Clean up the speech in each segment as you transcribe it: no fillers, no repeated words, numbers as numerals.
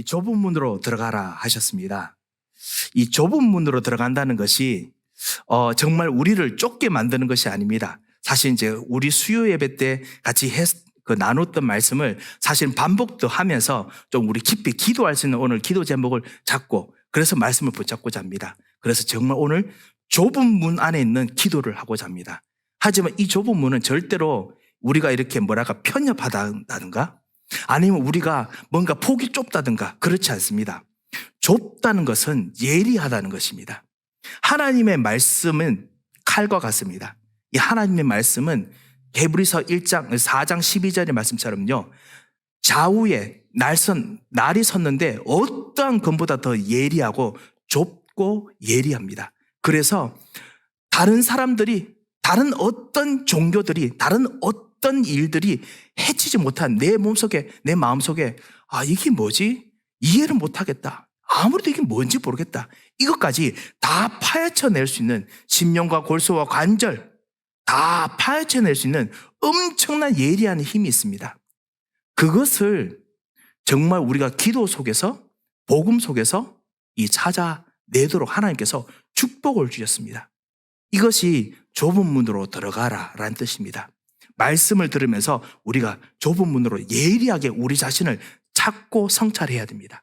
이 좁은 문으로 들어가라 하셨습니다. 이 좁은 문으로 들어간다는 것이 정말 우리를 좁게 만드는 것이 아닙니다. 사실 이제 우리 수요 예배 때 같이 나눴던 말씀을 사실 반복도 하면서 좀 우리 깊이 기도할 수 있는 오늘 기도 제목을 잡고 그래서 말씀을 붙잡고자 합니다. 그래서 정말 오늘 좁은 문 안에 있는 기도를 하고자 합니다. 하지만 이 좁은 문은 절대로 우리가 이렇게 편협하다든가 아니면 우리가 뭔가 폭이 좁다든가 그렇지 않습니다. 좁다는 것은 예리하다는 것입니다. 하나님의 말씀은 칼과 같습니다. 이 하나님의 말씀은 히브리서 4장 12절의 말씀처럼요. 좌우에 날이 섰는데 어떠한 검보다 더 예리하고 좁고 예리합니다. 그래서 다른 사람들이, 다른 어떤 종교들이, 다른 어떤 일들이 해치지 못한 내 몸속에, 내 마음속에 이게 뭐지? 이해를 못하겠다. 아무래도 이게 뭔지 모르겠다. 이것까지 다 파헤쳐낼 수 있는 심령과 골수와 관절 다 파헤쳐낼 수 있는 엄청난 예리한 힘이 있습니다. 그것을 정말 우리가 기도 속에서 복음 속에서 찾아내도록 하나님께서 축복을 주셨습니다. 이것이 좁은 문으로 들어가라 라는 뜻입니다. 말씀을 들으면서 우리가 좁은 문으로 예리하게 우리 자신을 찾고 성찰해야 됩니다.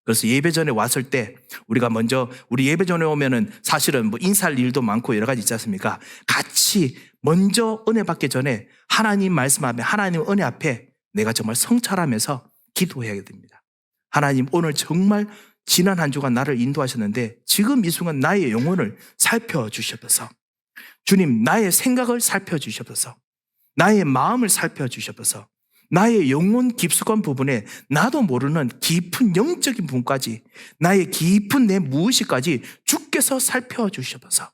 그래서 예배 전에 왔을 때 우리가 먼저 우리 예배 전에 오면은 사실은 인사할 일도 많고 여러 가지 있지 않습니까? 같이 먼저 은혜 받기 전에 하나님 말씀 앞에, 하나님 은혜 앞에 내가 정말 성찰하면서 기도해야 됩니다. 하나님, 오늘 정말 지난 한 주간 나를 인도하셨는데 지금 이 순간 나의 영혼을 살펴주셔서, 주님, 나의 생각을 살펴주셔서, 나의 마음을 살펴주셔서, 나의 영혼 깊숙한 부분에 나도 모르는 깊은 영적인 부분까지, 나의 깊은 내 무의식까지 주께서 살펴주셔서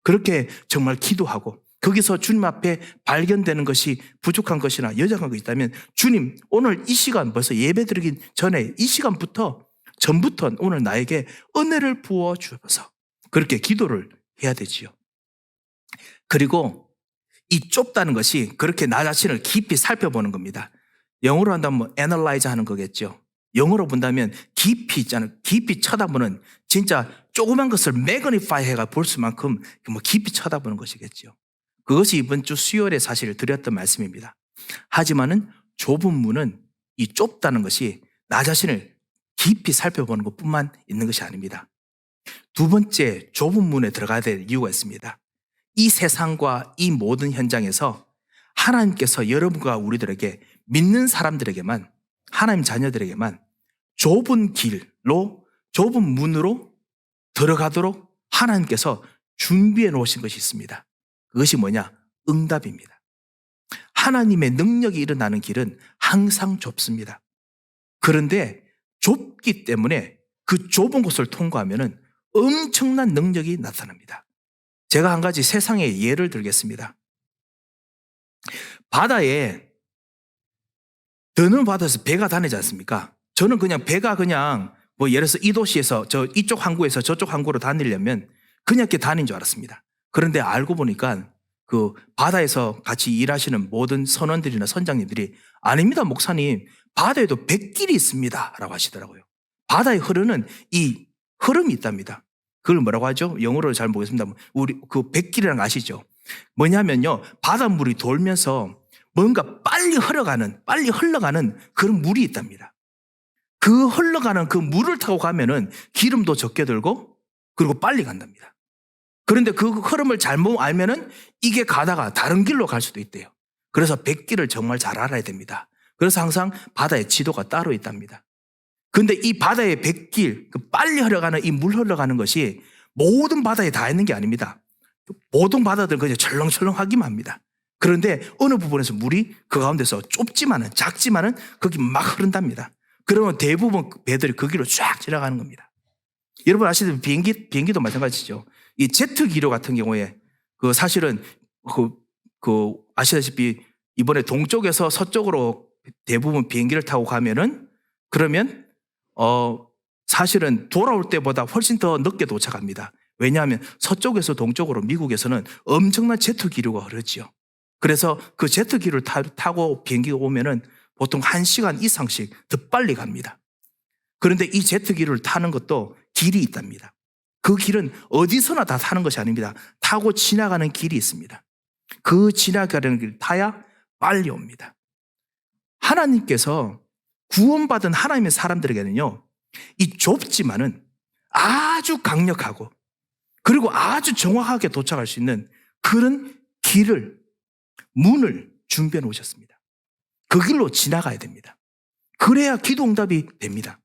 그렇게 정말 기도하고 거기서 주님 앞에 발견되는 것이 부족한 것이나 여정한 것이 있다면, 주님, 오늘 이 시간, 벌써 예배 드리기 전에 이 시간부터 전부터 오늘 나에게 은혜를 부어주셔서 그렇게 기도를 해야 되지요. 그리고 이 좁다는 것이 그렇게 나 자신을 깊이 살펴보는 겁니다. 영어로 한다면 analyze 하는 거겠죠. 영어로 본다면 깊이 있잖아요. 깊이 쳐다보는, 진짜 조그만 것을 magnify 해가 볼 수만큼 깊이 쳐다보는 것이겠죠. 그것이 이번 주 수요일에 사실 드렸던 말씀입니다. 하지만은 좁은 문은, 이 좁다는 것이 나 자신을 깊이 살펴보는 것뿐만 있는 것이 아닙니다. 두 번째, 좁은 문에 들어가야 될 이유가 있습니다. 이 세상과 이 모든 현장에서 하나님께서 여러분과 우리들에게, 믿는 사람들에게만, 하나님 자녀들에게만 좁은 길로, 좁은 문으로 들어가도록 하나님께서 준비해 놓으신 것이 있습니다. 그것이 뭐냐? 응답입니다. 하나님의 능력이 일어나는 길은 항상 좁습니다. 그런데 좁기 때문에 그 좁은 곳을 통과하면 엄청난 능력이 나타납니다. 제가 한 가지 세상의 예를 들겠습니다. 바다에, 드는 바다에서 배가 다니지 않습니까? 저는 그냥 배가 예를 들어서 이 도시에서 이쪽 항구에서 저쪽 항구로 다니려면 그냥 이렇게 다닌 줄 알았습니다. 그런데 알고 보니까 그 바다에서 같이 일하시는 모든 선원들이나 선장님들이, 아닙니다, 목사님, 바다에도 뱃길이 있습니다 라고 하시더라고요. 바다에 흐르는 이 흐름이 있답니다. 그걸 뭐라고 하죠? 영어로 잘 모르겠습니다. 우리 그 뱃길이라는 거 아시죠? 뭐냐면요, 바닷물이 돌면서 뭔가 빨리 흘러가는 그런 물이 있답니다. 그 흘러가는 그 물을 타고 가면은 기름도 적게 들고 그리고 빨리 간답니다. 그런데 그 흐름을 잘못 알면은 이게 가다가 다른 길로 갈 수도 있대요. 그래서 뱃길을 정말 잘 알아야 됩니다. 그래서 항상 바다에 지도가 따로 있답니다. 그런데 이 바다의 뱃길, 그 빨리 흘러가는 이 물 흘러가는 것이 모든 바다에 다 있는 게 아닙니다. 모든 바다들은 그냥 철렁철렁하기만 합니다. 그런데 어느 부분에서 물이 그 가운데서 작지만은 거기 막 흐른답니다. 그러면 대부분 배들이 그 길로 쫙 지나가는 겁니다. 여러분 아시다시피 비행기도 마찬가지죠. 이 제트 기류 같은 경우에 사실은 아시다시피 이번에 동쪽에서 서쪽으로 대부분 비행기를 타고 가면은, 그러면 사실은 돌아올 때보다 훨씬 더 늦게 도착합니다. 왜냐하면 서쪽에서 동쪽으로 미국에서는 엄청난 제트 기류가 흐르죠. 그래서 그 제트 기류를 타고 비행기가 오면은 보통 1시간 이상씩 더 빨리 갑니다. 그런데 이 제트기를 타는 것도 길이 있답니다. 그 길은 어디서나 다 타는 것이 아닙니다. 타고 지나가는 길이 있습니다. 그 지나가는 길 타야 빨리 옵니다. 하나님께서 구원받은 하나님의 사람들에게는요, 이 좁지만은 아주 강력하고 그리고 아주 정확하게 도착할 수 있는 그런 길을, 문을 준비해 놓으셨습니다. 그 길로 지나가야 됩니다. 그래야 기도 응답이 됩니다.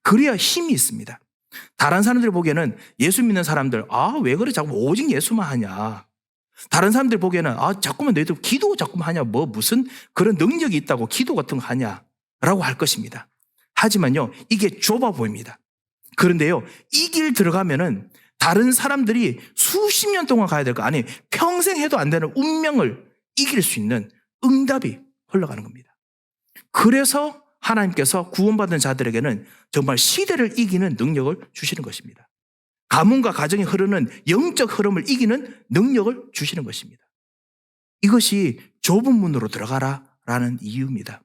그래야 힘이 있습니다. 다른 사람들 보기에는 예수 믿는 사람들, 왜 그래? 자꾸 오직 예수만 하냐. 다른 사람들 보기에는 자꾸만 너희들 기도 자꾸만 하냐. 무슨 그런 능력이 있다고 기도 같은 거 하냐. 라고 할 것입니다. 하지만요, 이게 좁아 보입니다. 그런데요, 이 길 들어가면은 다른 사람들이 수십 년 동안 가야 될 거 아니, 평생 해도 안 되는 운명을 이길 수 있는 응답이 흘러가는 겁니다. 그래서 하나님께서 구원받은 자들에게는 정말 시대를 이기는 능력을 주시는 것입니다. 가문과 가정이 흐르는 영적 흐름을 이기는 능력을 주시는 것입니다. 이것이 좁은 문으로 들어가라라는 이유입니다.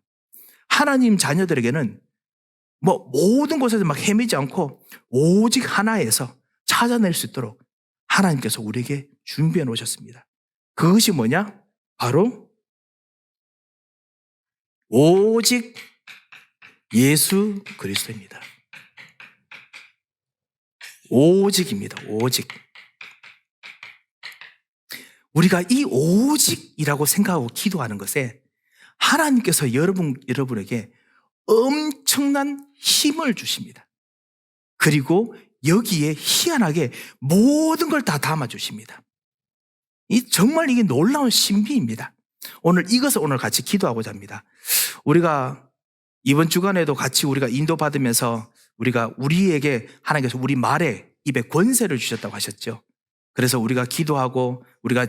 하나님 자녀들에게는 모든 곳에서 막 헤매지 않고 오직 하나에서 찾아낼 수 있도록 하나님께서 우리에게 준비해 놓으셨습니다. 그것이 뭐냐? 바로 오직 예수 그리스도입니다. 오직입니다. 오직. 우리가 이 오직이라고 생각하고 기도하는 것에 하나님께서 여러분에게 엄청난 힘을 주십니다. 그리고 여기에 희한하게 모든 걸 다 담아주십니다. 정말 이게 놀라운 신비입니다. 이것을 오늘 같이 기도하고자 합니다. 우리가 이번 주간에도 같이 우리가 인도받으면서 우리에게 하나님께서 우리 말에 입에 권세를 주셨다고 하셨죠. 그래서 우리가 기도하고 우리가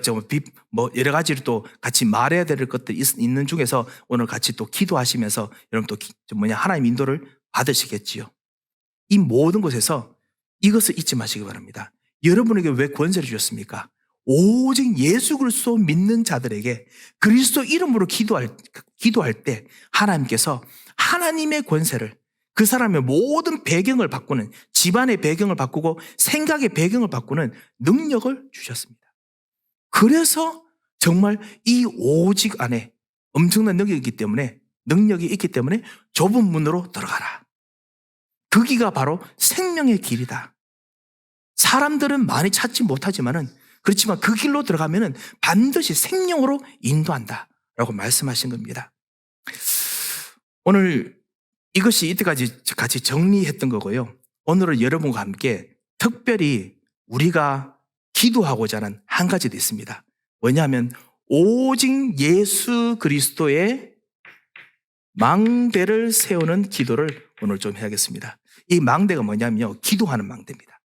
여러 가지로 또 같이 말해야 될 것들이 있는 중에서 오늘 같이 또 기도하시면서 여러분 또 하나님 인도를 받으시겠지요. 이 모든 곳에서 이것을 잊지 마시기 바랍니다. 여러분에게 왜 권세를 주셨습니까? 오직 예수 그리스도 믿는 자들에게 그리스도 이름으로 기도할 때 하나님께서 하나님의 권세를 그 사람의 모든 배경을 바꾸는, 집안의 배경을 바꾸고 생각의 배경을 바꾸는 능력을 주셨습니다. 그래서 정말 이 오직 안에 엄청난 능력이 있기 때문에 좁은 문으로 들어가라. 그 길이 바로 생명의 길이다. 사람들은 많이 찾지 못하지만은 그렇지만 그 길로 들어가면은 반드시 생명으로 인도한다. 라고 말씀하신 겁니다. 오늘 이것이 이때까지 같이 정리했던 거고요. 오늘은 여러분과 함께 특별히 우리가 기도하고자 하는 한 가지 더 있습니다. 뭐냐면 오직 예수 그리스도의 망대를 세우는 기도를 오늘 좀 해야겠습니다. 이 망대가 뭐냐면요, 기도하는 망대입니다.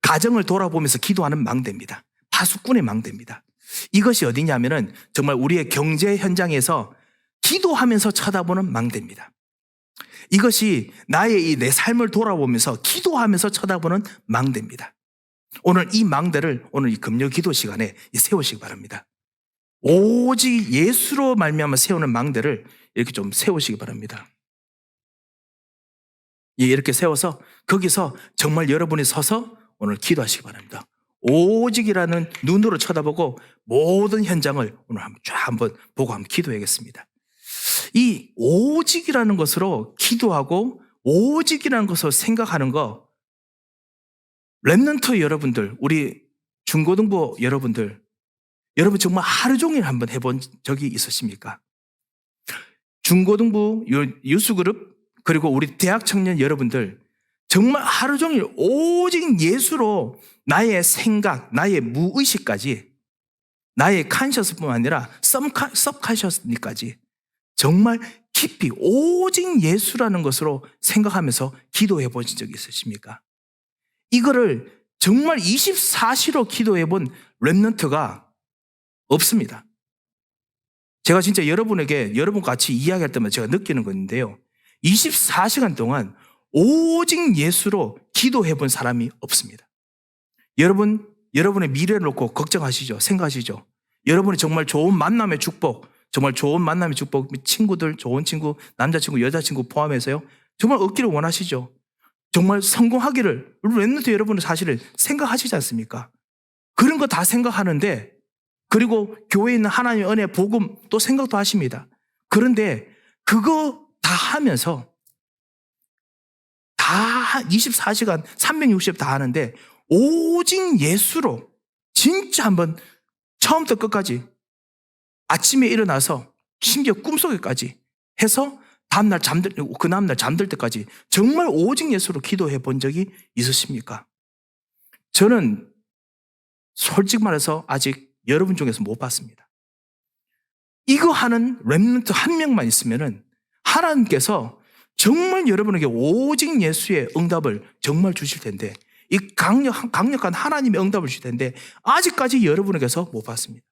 가정을 돌아보면서 기도하는 망대입니다. 파수꾼의 망대입니다. 이것이 어디냐면은 정말 우리의 경제 현장에서 기도하면서 쳐다보는 망대입니다. 이것이 내 삶을 돌아보면서 기도하면서 쳐다보는 망대입니다. 오늘 이 망대를 오늘 이 금요 기도 시간에 세우시기 바랍니다. 오직 예수로 말미암아 세우는 망대를 이렇게 좀 세우시기 바랍니다. 이렇게 세워서 거기서 정말 여러분이 서서 오늘 기도하시기 바랍니다. 오직이라는 눈으로 쳐다보고 모든 현장을 오늘 한번 보고 한번 기도해야겠습니다. 이 오직이라는 것으로 기도하고 오직이라는 것을 생각하는 거, 렘넌트 여러분들, 우리 중고등부 여러분 정말 하루 종일 한번 해본 적이 있으십니까? 중고등부 유수그룹 그리고 우리 대학 청년 여러분들 정말 하루 종일 오직 예수로 나의 생각, 나의 무의식까지, 나의 컨셔스뿐만 아니라 서브컨셔스까지 정말 깊이 오직 예수라는 것으로 생각하면서 기도해 보신 적이 있으십니까? 이거를 정말 24시로 기도해 본 렘넌트가 없습니다. 제가 진짜 여러분과 같이 이야기할 때마다 제가 느끼는 건데요. 24시간 동안 오직 예수로 기도해 본 사람이 없습니다. 여러분의 미래를 놓고 걱정하시죠? 생각하시죠? 여러분이 정말 좋은 만남의 축복, 친구들, 좋은 친구, 남자친구, 여자친구 포함해서요. 정말 얻기를 원하시죠? 정말 성공하기를 렘넌트 여러분은 사실은 생각하시지 않습니까? 그런 거 다 생각하는데, 그리고 교회에 있는 하나님의 은혜, 복음 또 생각도 하십니다. 그런데 그거 다 하면서 다 24시간 360 다 하는데 오직 예수로 진짜 한번 처음부터 끝까지 아침에 일어나서 심지어 꿈속에까지 해서 그 다음날 잠들 때까지 정말 오직 예수로 기도해 본 적이 있으십니까? 저는 솔직히 말해서 아직 여러분 중에서 못 봤습니다. 이거 하는 렘넌트 한 명만 있으면은 하나님께서 정말 여러분에게 오직 예수의 응답을 정말 주실 텐데, 이 강력한 하나님의 응답을 주실 텐데 아직까지 여러분에게서 못 봤습니다.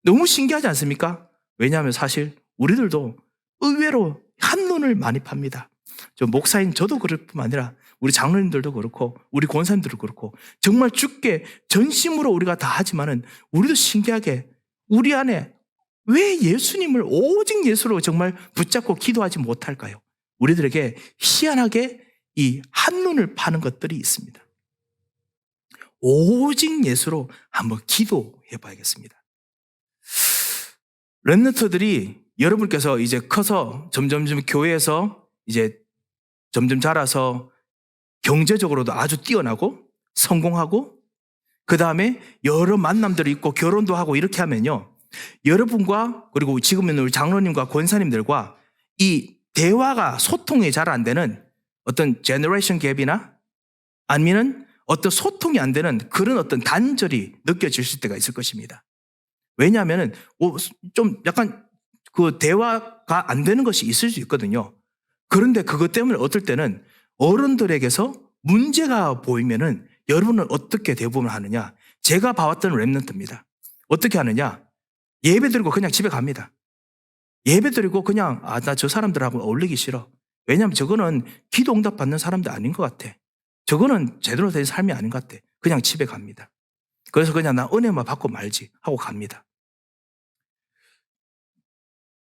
너무 신기하지 않습니까? 왜냐하면 사실 우리들도 의외로 한눈을 많이 팝니다. 저 목사인 저도 그럴 뿐만 아니라 우리 장로님들도 그렇고 우리 권사님들도 그렇고 정말 주께 전심으로 우리가 다 하지만은 우리도 신기하게 우리 안에 왜 예수님을 오직 예수로 정말 붙잡고 기도하지 못할까요? 우리들에게 희한하게 이 한눈을 파는 것들이 있습니다. 오직 예수로 한번 기도해 봐야겠습니다. 렘넌트들이 여러분께서 이제 커서 점점 교회에서 이제 점점 자라서 경제적으로도 아주 뛰어나고 성공하고 그 다음에 여러 만남들이 있고 결혼도 하고 이렇게 하면요, 여러분과 그리고 지금은 우리 장로님과 권사님들과 이 대화가 소통이 잘 안 되는 어떤 제너레이션 갭이나 아니면 어떤 소통이 안 되는 그런 어떤 단절이 느껴질 때가 있을 것입니다. 왜냐하면 좀 약간 그 대화가 안 되는 것이 있을 수 있거든요. 그런데 그것 때문에 어떨 때는 어른들에게서 문제가 보이면은 여러분은 어떻게 대부분 하느냐? 제가 봐왔던 렘넌트입니다. 어떻게 하느냐? 예배 드리고 그냥 집에 갑니다. 예배 드리고 그냥 나 저 사람들하고 어울리기 싫어. 왜냐하면 저거는 기도 응답 받는 사람도 아닌 것 같아. 저거는 제대로 된 삶이 아닌 것 같아. 그냥 집에 갑니다. 그래서 그냥 나 은혜만 받고 말지 하고 갑니다.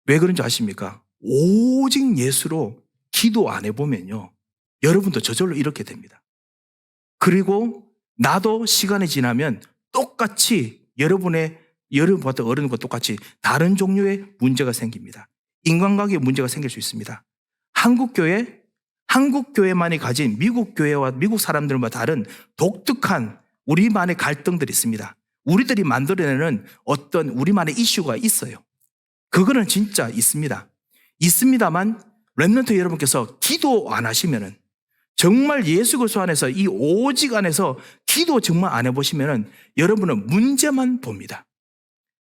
왜 그런지 아십니까? 오직 예수로 기도 안 해보면요, 여러분도 저절로 이렇게 됩니다. 그리고 나도 시간이 지나면 똑같이 여러분 봤던 어른과 똑같이 다른 종류의 문제가 생깁니다. 인간관계에 문제가 생길 수 있습니다. 한국교회만이 가진 미국 교회와 미국 사람들과 다른 독특한 우리만의 갈등들이 있습니다. 우리들이 만들어내는 어떤 우리만의 이슈가 있어요. 그거는 진짜 있습니다. 있습니다만 렘넌트 여러분께서 기도 안 하시면은, 정말 예수 그리스도 안에서 이 오직 안에서 기도 정말 안 해보시면은 여러분은 문제만 봅니다.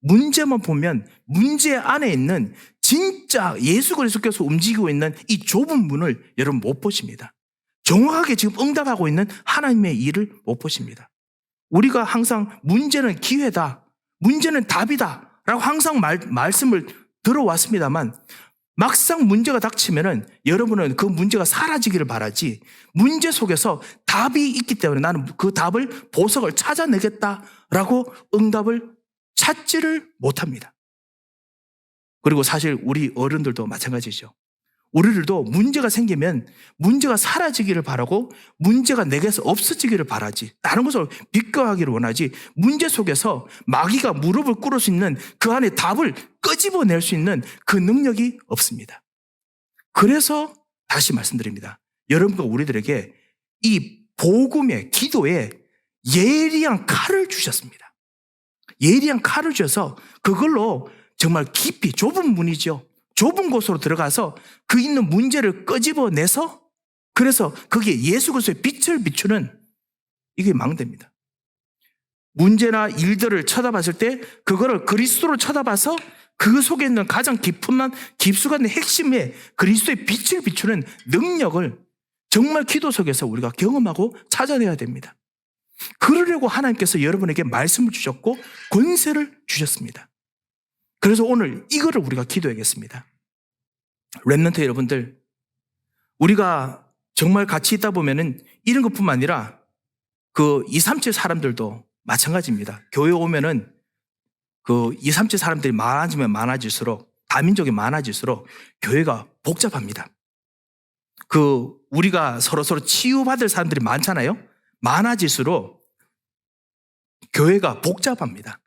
문제만 보면 문제 안에 있는 진짜 예수 그리스도께서 움직이고 있는 이 좁은 문을 여러분 못 보십니다. 정확하게 지금 응답하고 있는 하나님의 일을 못 보십니다. 우리가 항상 문제는 기회다, 문제는 답이다 라고 항상 말씀을 들어왔습니다만, 막상 문제가 닥치면은 여러분은 그 문제가 사라지기를 바라지, 문제 속에서 답이 있기 때문에 나는 그 답을 보석을 찾아내겠다라고 응답을 찾지를 못합니다. 그리고 사실 우리 어른들도 마찬가지죠. 우리들도 문제가 생기면 문제가 사라지기를 바라고 문제가 내게서 없어지기를 바라지, 다른 것을 비껴하기를 원하지, 문제 속에서 마귀가 무릎을 꿇을 수 있는 그 안에 답을 끄집어낼 수 있는 그 능력이 없습니다. 그래서 다시 말씀드립니다. 여러분과 우리들에게 이 복음의 기도에 예리한 칼을 주셨습니다. 예리한 칼을 주셔서 그걸로 정말 깊이, 좁은 문이죠, 좁은 곳으로 들어가서 그 있는 문제를 끄집어내서, 그래서 그게 예수 그리스도의 빛을 비추는, 이게 망대입니다. 문제나 일들을 쳐다봤을 때 그거를 그리스도로 쳐다봐서 그 속에 있는 가장 깊숙한 핵심의 그리스도의 빛을 비추는 능력을 정말 기도 속에서 우리가 경험하고 찾아내야 됩니다. 그러려고 하나님께서 여러분에게 말씀을 주셨고 권세를 주셨습니다. 그래서 오늘 이거를 우리가 기도해야겠습니다. 렘넌트 여러분들, 우리가 정말 같이 있다 보면은 이런 것뿐만 아니라 그 237 사람들도 마찬가지입니다. 교회 오면은 그 237 사람들이 많아지면 많아질수록, 다민족이 많아질수록 교회가 복잡합니다. 우리가 서로 치유받을 사람들이 많잖아요. 많아질수록 교회가 복잡합니다.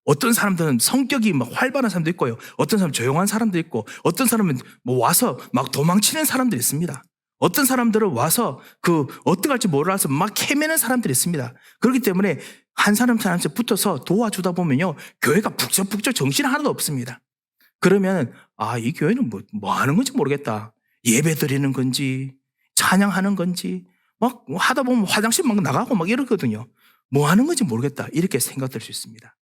어떤 사람들은 성격이 막 활발한 사람도 있고요. 어떤 사람은 조용한 사람도 있고, 어떤 사람은 뭐 와서 막 도망치는 사람들이 있습니다. 어떤 사람들은 와서 어떡할지 몰라서 막 헤매는 사람들이 있습니다. 그렇기 때문에 한 사람한테 붙어서 도와주다 보면요, 교회가 북적북적 정신 하나도 없습니다. 그러면 이 교회는 뭐 하는 건지 모르겠다. 예배 드리는 건지 찬양하는 건지 막 하다 보면 화장실 막 나가고 막 이러거든요. 뭐 하는 건지 모르겠다. 이렇게 생각될 수 있습니다.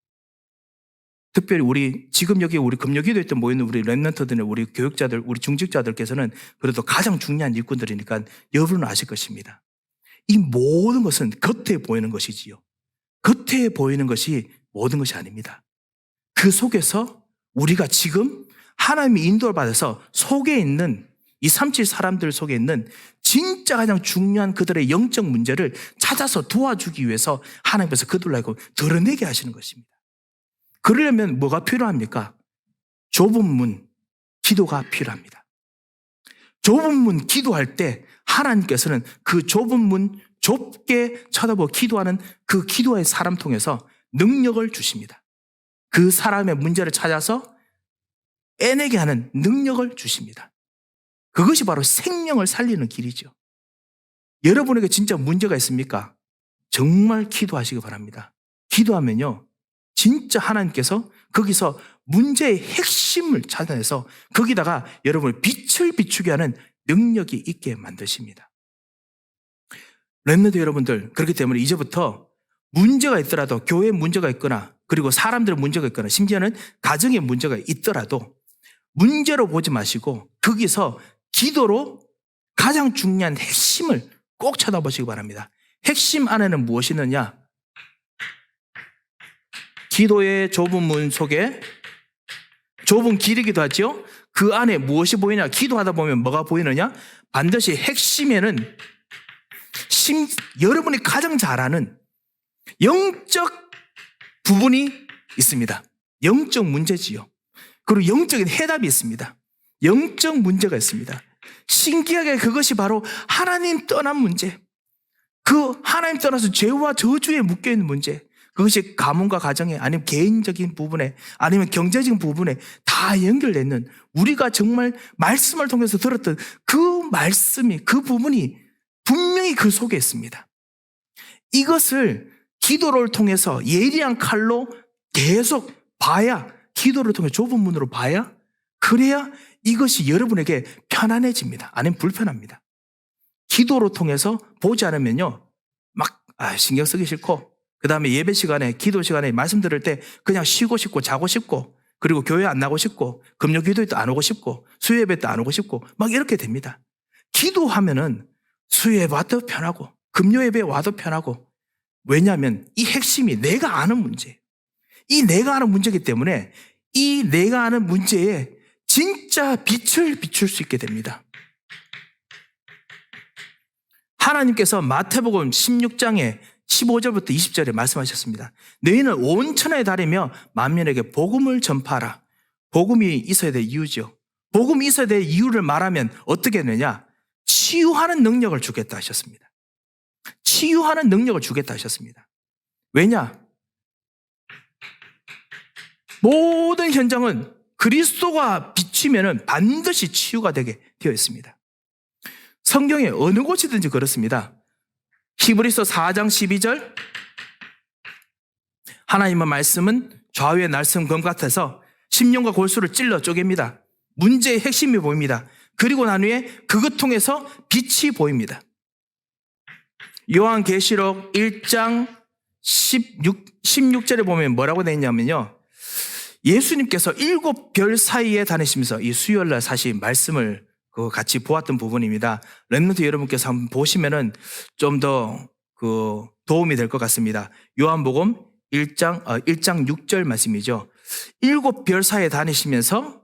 특별히 지금 여기 우리 금요기도에 모이는 우리 렘넌트들, 우리 교육자들, 우리 중직자들께서는 그래도 가장 중요한 일꾼들이니까 여러분은 아실 것입니다. 이 모든 것은 겉에 보이는 것이지요. 겉에 보이는 것이 모든 것이 아닙니다. 그 속에서 우리가 지금 하나님의 인도를 받아서 속에 있는 이 37 사람들 속에 있는 진짜 가장 중요한 그들의 영적 문제를 찾아서 도와주기 위해서 하나님께서 그들을 드러내게 하시는 것입니다. 그러려면 뭐가 필요합니까? 좁은 문, 기도가 필요합니다. 좁은 문 기도할 때 하나님께서는 그 좁은 문 좁게 쳐다보고 기도하는 그 기도의 사람 통해서 능력을 주십니다. 그 사람의 문제를 찾아서 애내게 하는 능력을 주십니다. 그것이 바로 생명을 살리는 길이죠. 여러분에게 진짜 문제가 있습니까? 정말 기도하시기 바랍니다. 기도하면요, 진짜 하나님께서 거기서 문제의 핵심을 찾아내서 거기다가 여러분을 빛을 비추게 하는 능력이 있게 만드십니다. 렘넌트 여러분들, 그렇기 때문에 이제부터 문제가 있더라도, 교회에 문제가 있거나 그리고 사람들의 문제가 있거나 심지어는 가정에 문제가 있더라도 문제로 보지 마시고 거기서 기도로 가장 중요한 핵심을 꼭 쳐다보시기 바랍니다. 핵심 안에는 무엇이 있느냐? 기도의 좁은 문 속에 좁은 길이기도 하죠. 그 안에 무엇이 보이냐? 기도하다 보면 뭐가 보이느냐? 반드시 핵심에는 여러분이 가장 잘 아는 영적 부분이 있습니다. 영적 문제지요. 그리고 영적인 해답이 있습니다. 영적 문제가 있습니다. 신기하게 그것이 바로 하나님 떠난 문제, 그 하나님 떠나서 죄와 저주에 묶여있는 문제, 그것이 가문과 가정에, 아니면 개인적인 부분에, 아니면 경제적인 부분에 다 연결되는, 우리가 정말 말씀을 통해서 들었던 그 말씀이, 그 부분이 분명히 그 속에 있습니다. 이것을 기도를 통해서 예리한 칼로 계속 봐야, 기도를 통해 좁은 문으로 봐야, 그래야 이것이 여러분에게 편안해집니다. 아니면 불편합니다. 기도로 통해서 보지 않으면요, 막 신경 쓰기 싫고, 그 다음에 예배 시간에, 기도 시간에 말씀 들을 때 그냥 쉬고 싶고 자고 싶고, 그리고 교회 안 나고 싶고, 금요 기도회 때 안 오고 싶고, 수요 예배 때 안 오고 싶고, 막 이렇게 됩니다. 기도하면은 수요 예배 와도 편하고, 금요 예배 와도 편하고, 왜냐하면 이 핵심이 내가 아는 문제예요. 이 내가 아는 문제이기 때문에 이 내가 아는 문제에 진짜 빛을 비출 수 있게 됩니다. 하나님께서 마태복음 16장에 15절부터 20절에 말씀하셨습니다. 너희는 온 천하에 다니며 만민에게 복음을 전파하라. 복음이 있어야 될 이유죠. 복음이 있어야 될 이유를 말하면 어떻게 했느냐? 치유하는 능력을 주겠다 하셨습니다. 치유하는 능력을 주겠다 하셨습니다. 왜냐? 모든 현장은 그리스도가 비치면 반드시 치유가 되게 되어 있습니다. 성경에 어느 곳이든지 그렇습니다. 히브리서 4장 12절, 하나님의 말씀은 좌우의 날쌘 검 같아서 심령과 골수를 찔러 쪼갭니다. 문제의 핵심이 보입니다. 그리고 난 후에 그것 통해서 빛이 보입니다. 요한계시록 1장 16절에 보면 뭐라고 되어 있냐면요, 예수님께서 7별 사이에 다니시면서, 이 수요일날 사실 말씀을 같이 보았던 부분입니다. 렘넌트 여러분께서 한번 보시면은 좀 더 도움이 될 것 같습니다. 요한복음 1장 6절 말씀이죠. 7별 사이에 다니시면서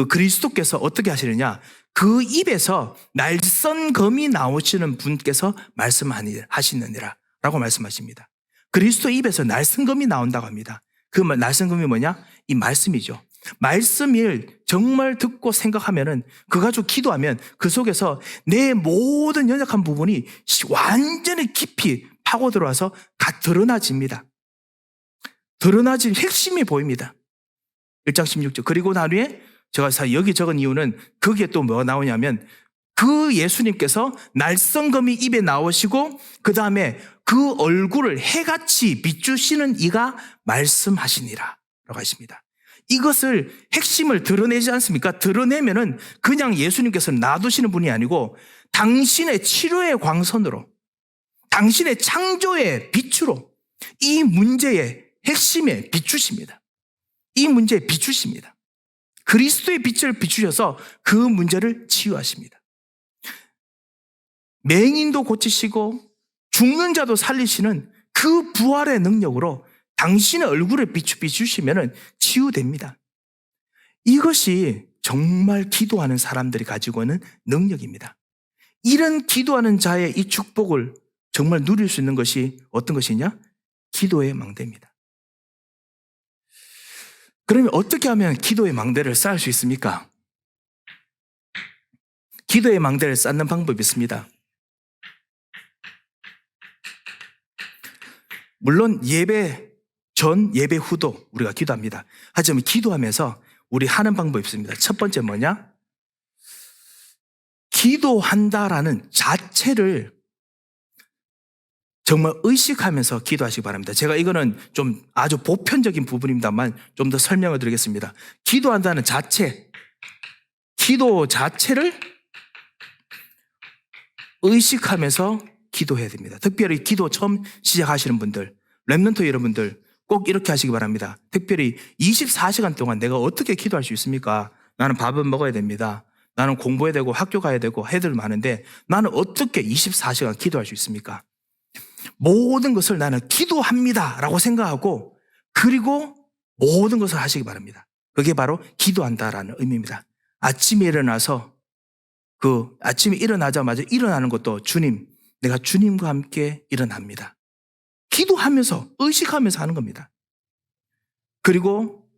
그리스도께서 어떻게 하시느냐? 그 입에서 날선 검이 나오시는 분께서 말씀하시느니라 라고 말씀하십니다. 그리스도 입에서 날선 검이 나온다고 합니다. 그 날선 검이 뭐냐? 이 말씀이죠. 말씀을 정말 듣고 생각하면은 그 가지고 기도하면 그 속에서 내 모든 연약한 부분이 완전히 깊이 파고 들어와서 다 드러나집니다. 드러나진 핵심이 보입니다. 1장 16절. 그리고 나중에 제가 여기 적은 이유는 거기에 또 뭐가 나오냐면 그 예수님께서 날성검이 입에 나오시고 그 다음에 그 얼굴을 해같이 비추시는 이가 말씀하시니라 라고 하십니다. 이것을 핵심을 드러내지 않습니까? 드러내면은 그냥 예수님께서 놔두시는 분이 아니고 당신의 치료의 광선으로, 당신의 창조의 빛으로 이 문제의 핵심에 비추십니다. 이 문제에 비추십니다. 그리스도의 빛을 비추셔서 그 문제를 치유하십니다. 맹인도 고치시고 죽는 자도 살리시는 그 부활의 능력으로 당신의 얼굴을 비추시면 치유됩니다. 이것이 정말 기도하는 사람들이 가지고 있는 능력입니다. 이런 기도하는 자의 이 축복을 정말 누릴 수 있는 것이 어떤 것이냐? 기도의 망대입니다. 그러면 어떻게 하면 기도의 망대를 쌓을 수 있습니까? 기도의 망대를 쌓는 방법이 있습니다. 물론 예배 전, 예배 후도 우리가 기도합니다. 하지만 기도하면서 우리 하는 방법이 있습니다. 첫 번째 뭐냐? 기도한다라는 자체를 정말 의식하면서 기도하시기 바랍니다. 제가 이거는 좀 아주 보편적인 부분입니다만 좀 더 설명을 드리겠습니다. 기도한다는 자체, 기도 자체를 의식하면서 기도해야 됩니다. 특별히 기도 처음 시작하시는 분들, 렘넌트 여러분들 꼭 이렇게 하시기 바랍니다. 특별히 24시간 동안 내가 어떻게 기도할 수 있습니까? 나는 밥은 먹어야 됩니다. 나는 공부해야 되고 학교 가야 되고 해야 될 많은데 나는 어떻게 24시간 기도할 수 있습니까? 모든 것을 나는 기도합니다 라고 생각하고 그리고 모든 것을 하시기 바랍니다. 그게 바로 기도한다라는 의미입니다. 아침에 일어나서 아침에 일어나자마자 일어나는 것도 주님, 내가 주님과 함께 일어납니다. 기도하면서 의식하면서 하는 겁니다. 그리고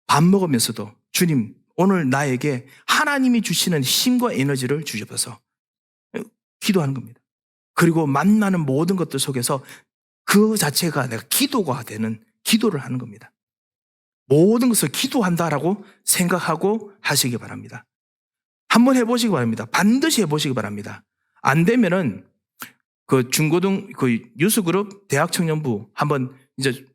밥 먹으면서도 주님, 오늘 나에게 하나님이 주시는 힘과 에너지를 주셔서 기도하는 겁니다. 그리고 만나는 모든 것들 속에서 그 자체가 내가 기도가 되는 기도를 하는 겁니다. 모든 것을 기도한다라고 생각하고 하시기 바랍니다. 한번 해보시기 바랍니다. 반드시 해보시기 바랍니다. 안 되면은 유스그룹 대학청년부 한번 이제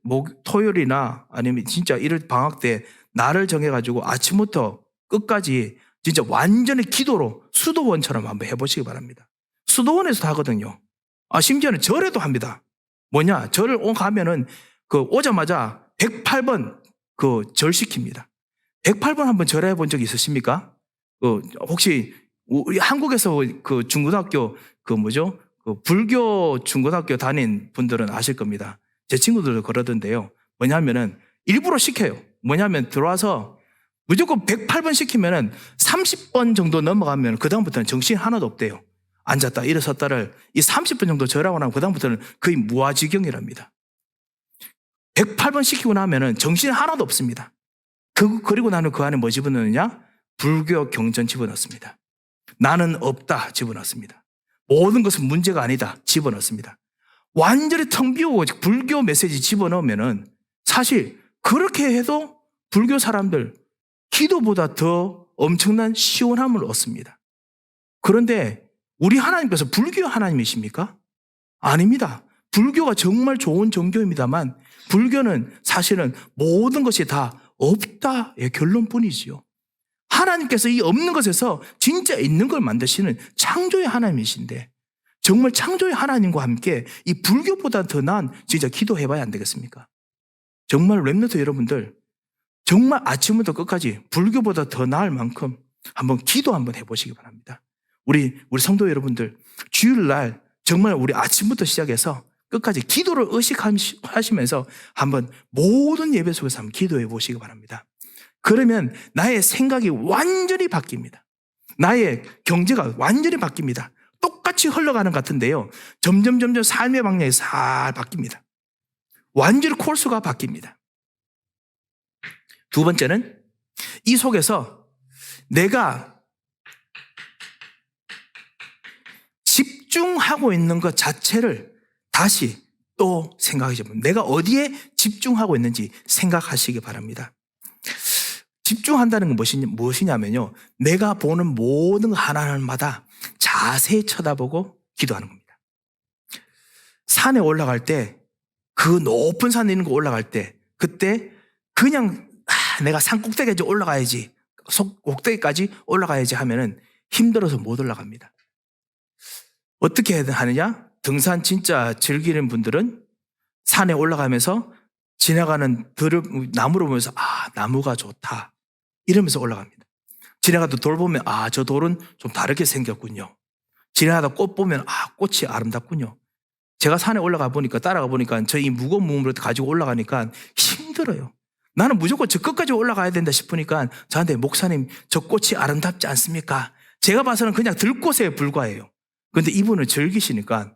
토요일이나 아니면 진짜 이럴 방학 때 날을 정해가지고 아침부터 끝까지 진짜 완전히 기도로 수도원처럼 한번 해보시기 바랍니다. 수도원에서도 하거든요. 심지어는 절에도 합니다. 뭐냐? 절을 가면은 오자마자 108번 절 시킵니다. 108번 한번 절해 본 적 있으십니까? 혹시 우리 한국에서 중고등학교 불교 중고등학교 다닌 분들은 아실 겁니다. 제 친구들도 그러던데요. 뭐냐면은 일부러 시켜요. 뭐냐면 들어와서 무조건 108번 시키면은 30번 정도 넘어가면 그다음부터는 정신 하나도 없대요. 앉았다 일어섰다를 이 30분 정도 절하고 나면 그다음부터는 거의 무아지경이랍니다. 108번 시키고 나면은 정신 하나도 없습니다. 그리고 나는 그 안에 뭐 집어넣느냐? 불교 경전 집어넣습니다. 나는 없다 집어넣습니다. 모든 것은 문제가 아니다 집어넣습니다. 완전히 텅 비우고 불교 메시지 집어넣으면은 사실 그렇게 해도 불교 사람들 기도보다 더 엄청난 시원함을 얻습니다. 그런데 우리 하나님께서 불교 하나님이십니까? 아닙니다. 불교가 정말 좋은 종교입니다만 불교는 사실은 모든 것이 다 없다의 결론뿐이지요. 하나님께서 이 없는 것에서 진짜 있는 걸 만드시는 창조의 하나님이신데 정말 창조의 하나님과 함께 이 불교보다 더 나은 진짜 기도해봐야 안 되겠습니까? 정말 렘넌트 여러분들 정말 아침부터 끝까지 불교보다 더 나을 만큼 한번 기도 한번 해보시기 바랍니다. 우리 성도 여러분들 주일날 정말 우리 아침부터 시작해서 끝까지 기도를 의식하시면서 한번 모든 예배 속에서 한번 기도해 보시기 바랍니다. 그러면 나의 생각이 완전히 바뀝니다. 나의 경제가 완전히 바뀝니다. 똑같이 흘러가는 것 같은데요. 점점 삶의 방향이 살 바뀝니다. 완전히 코스가 바뀝니다. 두 번째는 이 속에서 내가 집중하고 있는 것 자체를 다시 또 생각해 보면 내가 어디에 집중하고 있는지 생각하시기 바랍니다. 집중한다는 건 무엇이냐면요. 내가 보는 모든 하나님마다 자세히 쳐다보고 기도하는 겁니다. 산에 올라갈 때, 그 높은 산에 있는 거 올라갈 때, 그때 그냥 내가 산 꼭대기까지 올라가야지, 꼭대기까지 올라가야지 하면은 힘들어서 못 올라갑니다. 어떻게 하느냐? 등산 진짜 즐기는 분들은 산에 올라가면서 지나가는 나무를 보면서 나무가 좋다 이러면서 올라갑니다. 지나가다 돌 보면 저 돌은 좀 다르게 생겼군요. 지나가다 꽃 보면 꽃이 아름답군요. 제가 산에 올라가 보니까 따라가 보니까 저 이 무거운 무물을 가지고 올라가니까 힘들어요. 나는 무조건 저 끝까지 올라가야 된다 싶으니까 저한테 목사님 저 꽃이 아름답지 않습니까? 제가 봐서는 그냥 들꽃에 불과해요. 그런데 이분은 즐기시니까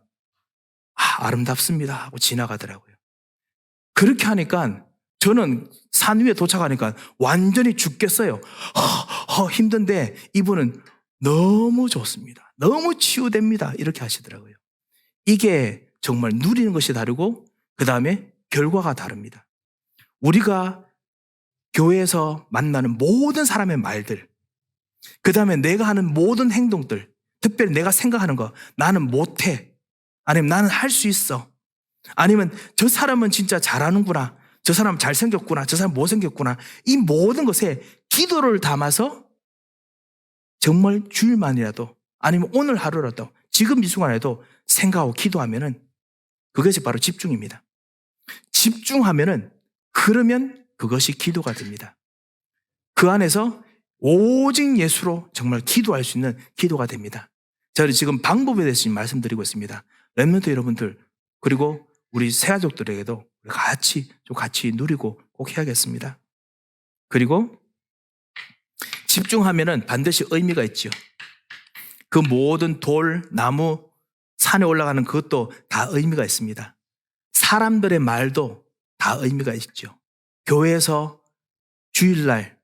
아름답습니다 하고 지나가더라고요. 그렇게 하니까 저는 산 위에 도착하니까 완전히 죽겠어요. 힘든데 이분은 너무 좋습니다. 너무 치유됩니다. 이렇게 하시더라고요. 이게 정말 누리는 것이 다르고 그 다음에 결과가 다릅니다. 우리가 교회에서 만나는 모든 사람의 말들, 그 다음에 내가 하는 모든 행동들, 특별히 내가 생각하는 거, 나는 못해, 아니면 나는 할 수 있어, 아니면 저 사람은 진짜 잘하는구나, 저 사람 잘생겼구나, 저 사람 못생겼구나, 이 모든 것에 기도를 담아서 정말 주일만이라도 아니면 오늘 하루라도 지금 이 순간에도 생각하고 기도하면은 그것이 바로 집중입니다. 집중하면은 그러면 그것이 기도가 됩니다. 그 안에서 오직 예수로 정말 기도할 수 있는 기도가 됩니다. 저는 지금 방법에 대해서 말씀드리고 있습니다. 렘넌트 여러분들 그리고 우리 새가족들에게도 같이 누리고 꼭 해야겠습니다. 그리고 집중하면은 반드시 의미가 있죠. 그 모든 돌, 나무, 산에 올라가는 그것도 다 의미가 있습니다. 사람들의 말도 다 의미가 있죠. 교회에서 주일날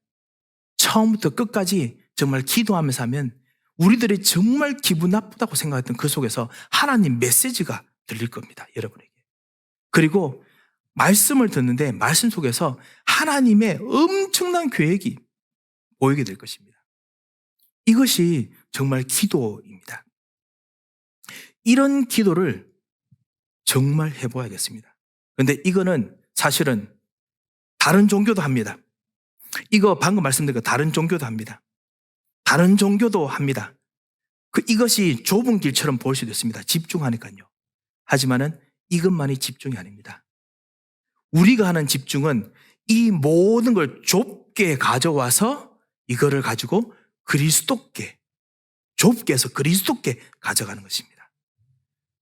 처음부터 끝까지 정말 기도하면서 하면 우리들이 정말 기분 나쁘다고 생각했던 그 속에서 하나님 메시지가 들릴 겁니다. 여러분에게. 그리고 말씀을 듣는데 말씀 속에서 하나님의 엄청난 계획이 보이게 될 것입니다. 이것이 정말 기도입니다. 이런 기도를 정말 해봐야겠습니다. 그런데 이거는 사실은 다른 종교도 합니다. 이거 방금 말씀드린 거 다른 종교도 합니다. 다른 종교도 합니다. 이것이 좁은 길처럼 보일 수도 있습니다. 집중하니까요. 하지만은 이것만이 집중이 아닙니다. 우리가 하는 집중은 이 모든 걸 좁게 가져와서 이거를 가지고 그리스도께, 좁게 해서 그리스도께 가져가는 것입니다.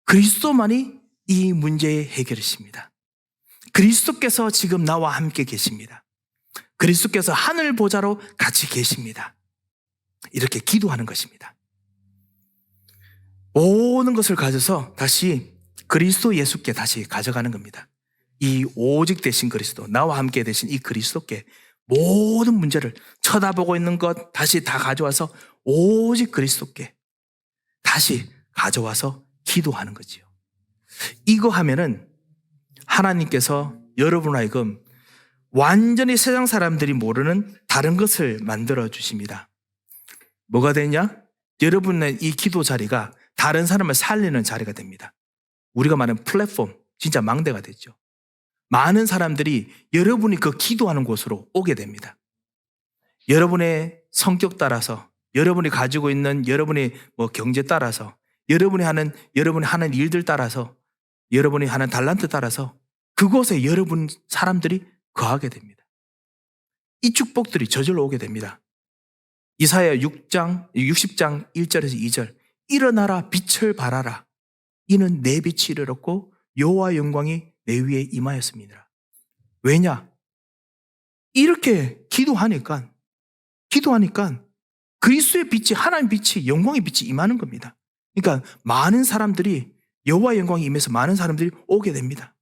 그리스도만이 이 문제의 해결이십니다. 그리스도께서 지금 나와 함께 계십니다. 그리스도께서 하늘 보좌로 같이 계십니다. 이렇게 기도하는 것입니다. 모든 것을 가져서 다시 그리스도 예수께 다시 가져가는 겁니다. 이 오직 되신 그리스도, 나와 함께 되신 이 그리스도께 모든 문제를 쳐다보고 있는 것 다시 다 가져와서 오직 그리스도께 다시 가져와서 기도하는 거지요. 이거 하면은 하나님께서 여러분 하여금 완전히 세상 사람들이 모르는 다른 것을 만들어 주십니다. 뭐가 되냐? 여러분의 이 기도 자리가 다른 사람을 살리는 자리가 됩니다. 우리가 말하는 플랫폼, 진짜 망대가 되죠. 많은 사람들이 여러분이 그 기도하는 곳으로 오게 됩니다. 여러분의 성격 따라서, 여러분이 가지고 있는 여러분의 경제 따라서, 여러분이 하는 일들 따라서, 여러분이 하는 달란트 따라서 그곳에 여러분 사람들이 거하게 됩니다. 이 축복들이 저절로 오게 됩니다. 이사야 60장 1절에서 2절, 일어나라 빛을 발하라. 이는 내 빛이 이르렀고 여호와 영광이 내 위에 임하였습니다. 왜냐? 이렇게 기도하니까 그리스도의 빛이, 하나님의 빛이, 영광의 빛이 임하는 겁니다. 그러니까 많은 사람들이, 여호와의 영광이 임해서 많은 사람들이 오게 됩니다.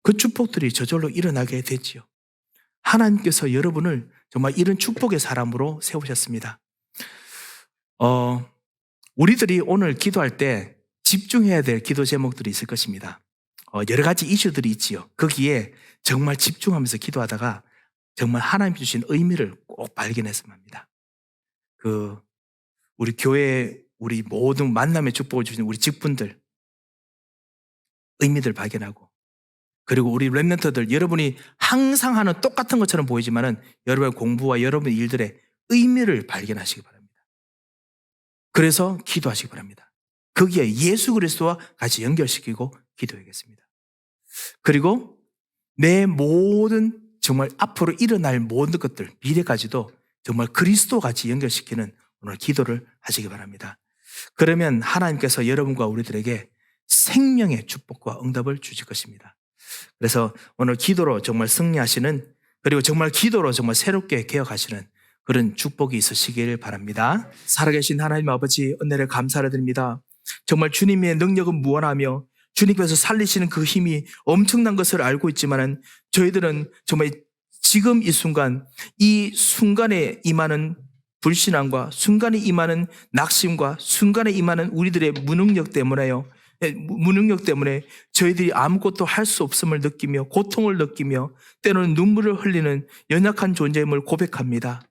그 축복들이 저절로 일어나게 되지요. 하나님께서 여러분을 정말 이런 축복의 사람으로 세우셨습니다. 우리들이 오늘 기도할 때 집중해야 될 기도 제목들이 있을 것입니다. 여러 가지 이슈들이 있지요. 거기에 정말 집중하면서 기도하다가 정말 하나님 주신 의미를 꼭 발견했으면 합니다. 우리 교회, 우리 모든 만남의 축복을 주신 우리 직분들, 의미들 발견하고, 그리고 우리 렘넌트들, 여러분이 항상 하는 똑같은 것처럼 보이지만은 여러분의 공부와 여러분의 일들의 의미를 발견하시기 바랍니다. 그래서 기도하시기 바랍니다. 거기에 예수 그리스도와 같이 연결시키고 기도하겠습니다. 그리고 내 모든 정말 앞으로 일어날 모든 것들, 미래까지도 정말 그리스도 같이 연결시키는 오늘 기도를 하시기 바랍니다. 그러면 하나님께서 여러분과 우리들에게 생명의 축복과 응답을 주실 것입니다. 그래서 오늘 기도로 정말 승리하시는, 그리고 정말 기도로 정말 새롭게 개혁하시는 그런 축복이 있으시길 바랍니다. 살아계신 하나님 아버지, 은혜를 감사를 드립니다. 정말 주님의 능력은 무한하며 주님께서 살리시는 그 힘이 엄청난 것을 알고 있지만은 저희들은 정말 지금 이 순간에 임하는 불신앙과 순간에 임하는 낙심과 순간에 임하는 우리들의 무능력 때문에 저희들이 아무것도 할 수 없음을 느끼며 고통을 느끼며 때로는 눈물을 흘리는 연약한 존재임을 고백합니다.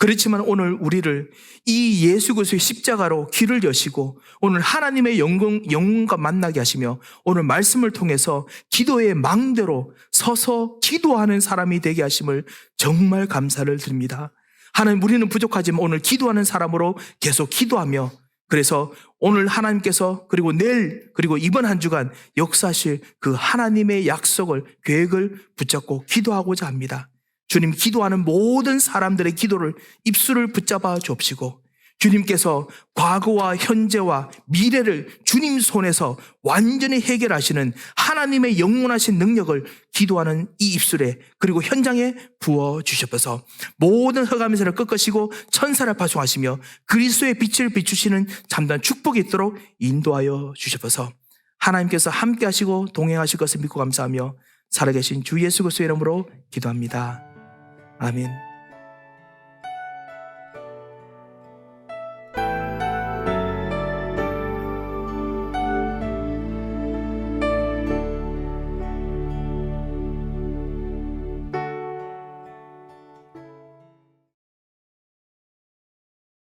그렇지만 오늘 우리를 이 예수 그리스도의 십자가로 길을 여시고 오늘 하나님의 영혼과 만나게 하시며 오늘 말씀을 통해서 기도의 망대로 서서 기도하는 사람이 되게 하심을 정말 감사를 드립니다. 하나님, 우리는 부족하지만 오늘 기도하는 사람으로 계속 기도하며, 그래서 오늘 하나님께서 그리고 내일 그리고 이번 한 주간 역사하실 그 하나님의 약속을, 계획을 붙잡고 기도하고자 합니다. 주님, 기도하는 모든 사람들의 기도를 입술을 붙잡아 주옵시고 주님께서 과거와 현재와 미래를 주님 손에서 완전히 해결하시는 하나님의 영원하신 능력을 기도하는 이 입술에 그리고 현장에 부어주셔서 모든 흑암에서를 꺾으시고 천사를 파송하시며 그리스도의 빛을 비추시는 참된 축복이 있도록 인도하여 주셔서 하나님께서 함께 하시고 동행하실 것을 믿고 감사하며 살아계신 주 예수 그리스도의 이름으로 기도합니다. 아멘.